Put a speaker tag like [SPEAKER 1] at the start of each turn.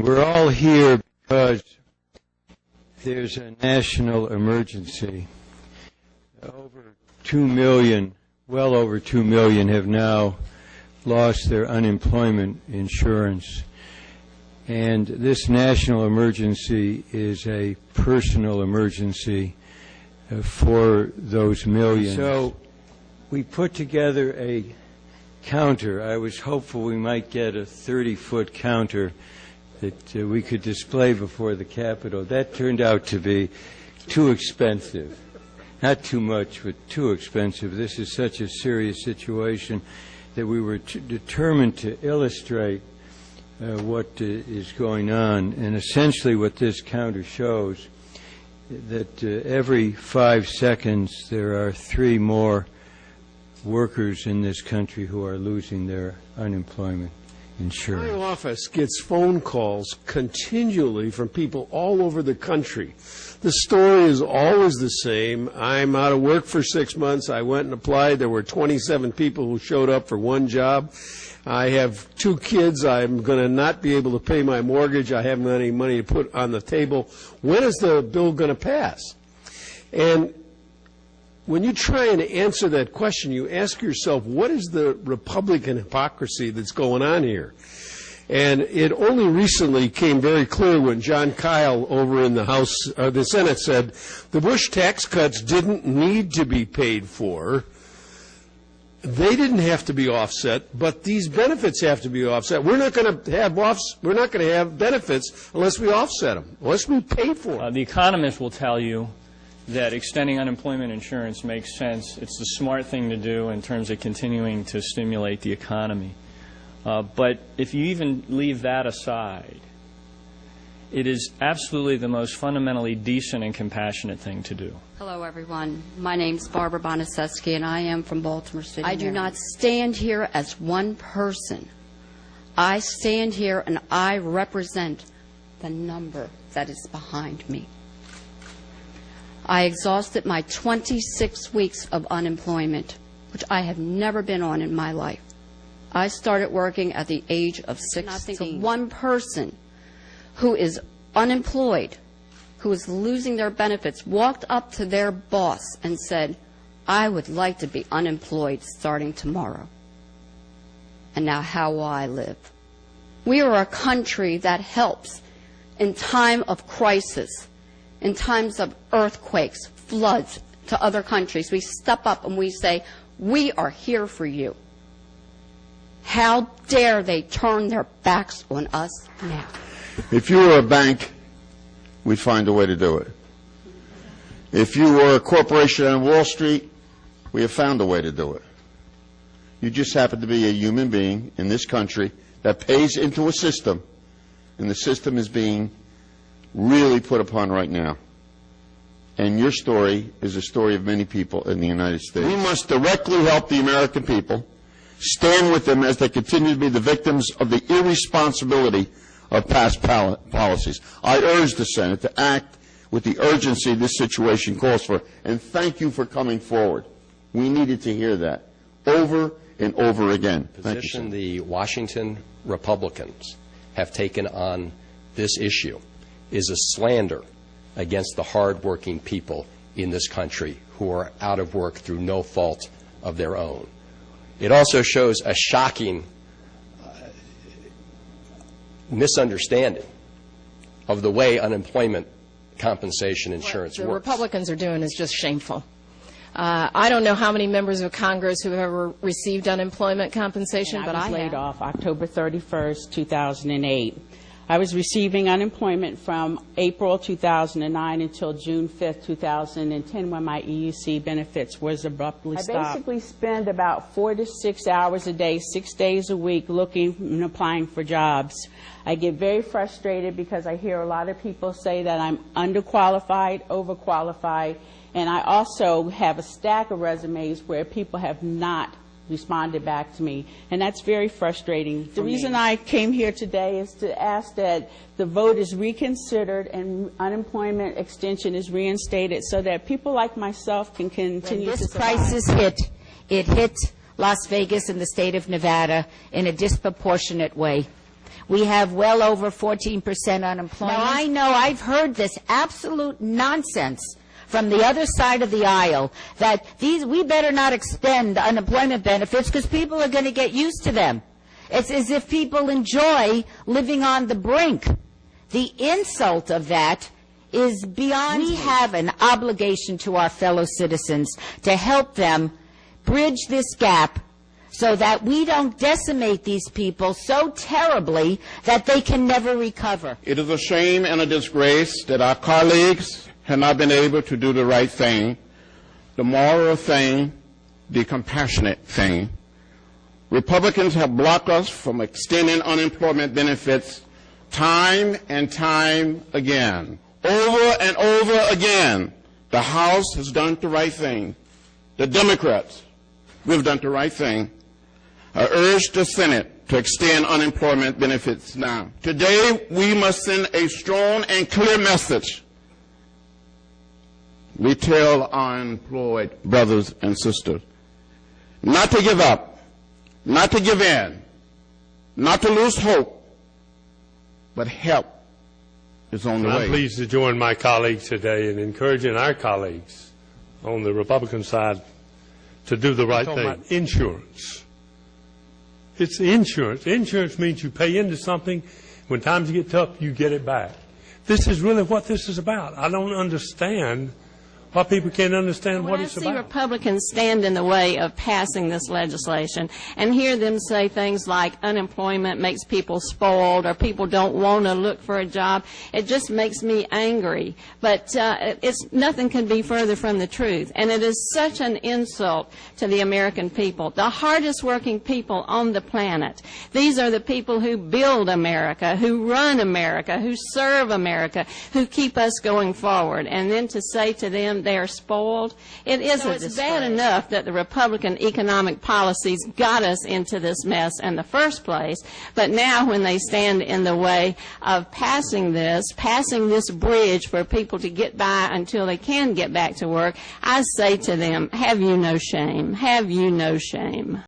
[SPEAKER 1] We're all here because there's a national emergency. Over 2 million, well over 2 million, have now lost their unemployment insurance. And this national emergency is a personal emergency for those millions. So we put together a counter. I was hopeful we might get a 30-foot counter that we could display before the Capitol. That turned out to be too expensive. Not too much, but too expensive. This is such a serious situation that we were determined to illustrate what is going on. And essentially what this counter shows, that every 5 seconds there are 3 more workers in this country who are losing their unemployment insurance.
[SPEAKER 2] My office gets phone calls continually from people all over the country. The story is always the same. I'm out of work for 6 months. I went and applied. There were 27 people who showed up for one job. I have 2 kids. I'm going to not be able to pay my mortgage. I haven't got any money to put on the table. When is the bill going to pass? And when you try and answer that question, you ask yourself, what is the Republican hypocrisy that's going on here? And it only recently came very clear when John Kyle over in the House, the Senate said, the Bush tax cuts didn't need to be paid for. They didn't have to be offset, but these benefits have to be offset. We're not going to have benefits unless we offset them, unless we pay for them.
[SPEAKER 3] The economists will tell you that extending unemployment insurance makes sense. It's the smart thing to do in terms of continuing to stimulate the economy. But if you even leave that aside, it is absolutely the most fundamentally decent and compassionate thing to do.
[SPEAKER 4] Hello, everyone. My name's Barbara Bonaseski, and I am from Baltimore City. I do not stand here as one person. I stand here and I represent the number that is behind me. I exhausted my 26 weeks of unemployment, which I have never been on in my life. I started working at the age of 16. One person who is unemployed, who is losing their benefits, walked up to their boss and said, I would like to be unemployed starting tomorrow. And now how will I live? We are a country that helps in time of crisis, in times of earthquakes, floods to other countries. We step up and we say, we are here for you. How dare they turn their backs on us now?
[SPEAKER 5] If you were a bank, we'd find a way to do it. If you were a corporation on Wall Street, we have found a way to do it. You just happen to be a human being in this country that pays into a system, and the system is being really put upon right now. And your story is a story of many people in the United States. We must directly help the American people, stand with them as they continue to be the victims of the irresponsibility of past policies. I urge the Senate to act with the urgency this situation calls for, and thank you for coming forward. We needed to hear that over and over again.
[SPEAKER 6] The position the Washington Republicans have taken on this issue is a slander against the hard-working people in this country who are out of work through no fault of their own. It also shows a shocking misunderstanding of the way unemployment compensation insurance works.
[SPEAKER 7] What the Republicans are doing is just shameful. I don't know how many members of Congress who have ever received unemployment compensation, but I was
[SPEAKER 8] laid off October 31st, 2008. I was receiving unemployment from April 2009 until June 5th, 2010, when my EUC benefits was abruptly stopped. I basically spend about 4 to 6 hours a day, 6 days a week, looking and applying for jobs. I get very frustrated because I hear a lot of people say that I'm underqualified, overqualified, and I also have a stack of resumes where people have not responded back to me, and that's very frustrating. The reason I came here today is to ask that the vote is reconsidered and unemployment extension is reinstated so that people like myself can continue to survive.
[SPEAKER 9] When this crisis hit, it hit Las Vegas and the state of Nevada in a disproportionate way. We have well over 14% unemployment. Now, I know I've heard this absolute nonsense from the other side of the aisle that we better not extend unemployment benefits because people are going to get used to them. It's as if people enjoy living on the brink. The insult of that is beyond. We have an obligation to our fellow citizens to help them bridge this gap so that we don't decimate these people so terribly that they can never recover.
[SPEAKER 5] It is a shame and a disgrace that our colleagues have not been able to do the right thing, the moral thing, the compassionate thing. Republicans have blocked us from extending unemployment benefits time and time again. Over and over again, the House has done the right thing. The Democrats, we've done the right thing. I urge the Senate to extend unemployment benefits now. Today, we must send a strong and clear message. We tell our unemployed brothers and sisters not to give up, not to give in, not to lose hope, but help is on the way.
[SPEAKER 10] I'm pleased to join my colleagues today in encouraging our colleagues on the Republican side to do the right thing. About insurance. It's insurance. Insurance means you pay into something. When times get tough, you get it back. This is really what this is about. I don't understand why people can't understand what it's about.
[SPEAKER 7] When I see Republicans stand in the way of passing this legislation and hear them say things like unemployment makes people spoiled or people don't want to look for a job, it just makes me angry. But nothing can be further from the truth. And it is such an insult to the American people, the hardest working people on the planet. These are the people who build America, who run America, who serve America, who keep us going forward. And then to say to them they are spoiled, it is a disgrace. It's bad enough that the Republican economic policies got us into this mess in the first place, but now when they stand in the way of passing this bridge for people to get by until they can get back to work, I say to them, have you no shame? Have you no shame?